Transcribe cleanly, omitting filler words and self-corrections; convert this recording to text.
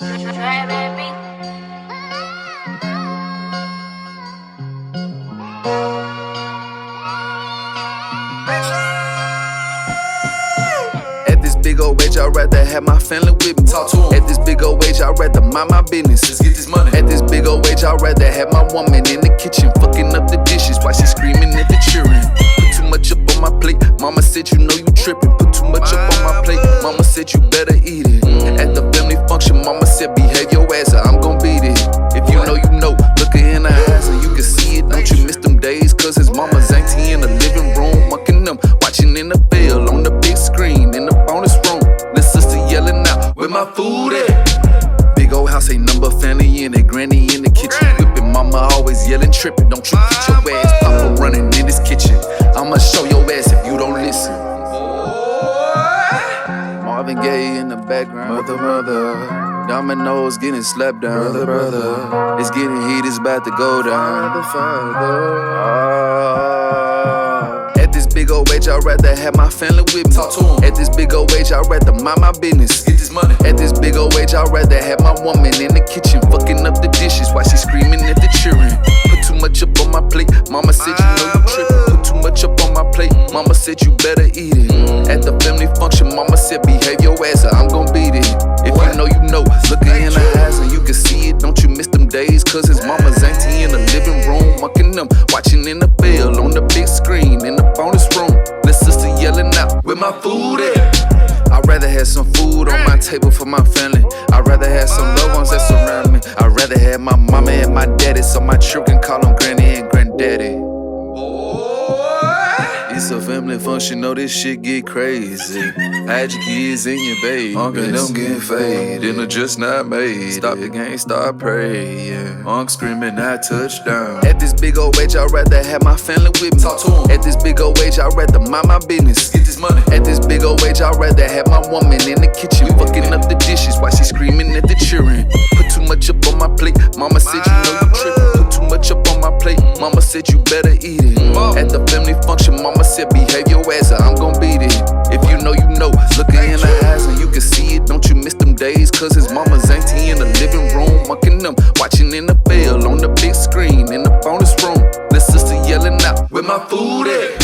At this big old age, I'd rather have my family with me. Talk to 'em. At this big old age, I'd rather mind my business. Let's get this money. At this big old age, I'd rather have my woman in the kitchen, fucking up the dishes while she screaming at the children. Put too much up on my plate, mama said you know you tripping. Put too much up on my plate, mama said you better eat it. At the family function, mama said behave your ass or I'm gon' beat it. If you know, look her in the eyes and you can see it. Don't you miss them days, cause his mama's auntie in the living room, mucking them, watching in the field on the big screen in the bonus room. Little sister yelling out, where my food at? Big old house, ain't number family in it, granny in the kitchen whipping, mama always yelling, tripping. Don't you get your ass, papa running in this kitchen. I'ma show your ass if you don't listen. Marvin Gaye in the background, mother. Dominoes getting slapped down, brother. It's getting heat, it's about to go down. At this big old age, I'd rather have my family with me. Talk to 'em. At this big old age, I'd rather mind my business. Get this money. At this big old age, I'd rather have my woman in the kitchen, fucking up the dishes while she screaming at the children. Put too much up on my plate, mama said you know you tripping. Put too much up on my plate, mama said you better eat it. At the family function, mama said behave your ass or I'm gon' beat it. If you know, look her in the eyes and you can see it. Don't you miss them days, cause his mama's auntie in the living room, mucking them, watching in the field on the big screen in the bonus room. Little sister yelling out, where my food at? I'd rather have some food on my table for my family. I'd rather have some loved ones that surround me. I'd rather have my mama and my daddy, so my children call them granny and granddaddy. It's a family function, know this shit get crazy. Hide your kids and your baby, and them getting faded. Dinner just not made. Stop the game, start praying. Unc screaming, I touchdown. At this big old age, I'd rather have my family with me. Talk to 'em. At this big old age, I'd rather mind my business. Get this money. At this big old age, I'd rather have my woman in the kitchen, fucking up the dishes while she screaming at the children. Put too much up on my plate, mama said you know you tripping. Put too much up on my plate, mama said you better eat it. At the family function, mama said behave your ass or I'm gon' beat it. If you know, look her in the eyes and you can see it. Don't you miss them days, cause his mama's auntie in the living room, mucking them, watching in the field on the big screen in the bonus room. Little sister yelling out, where my food at?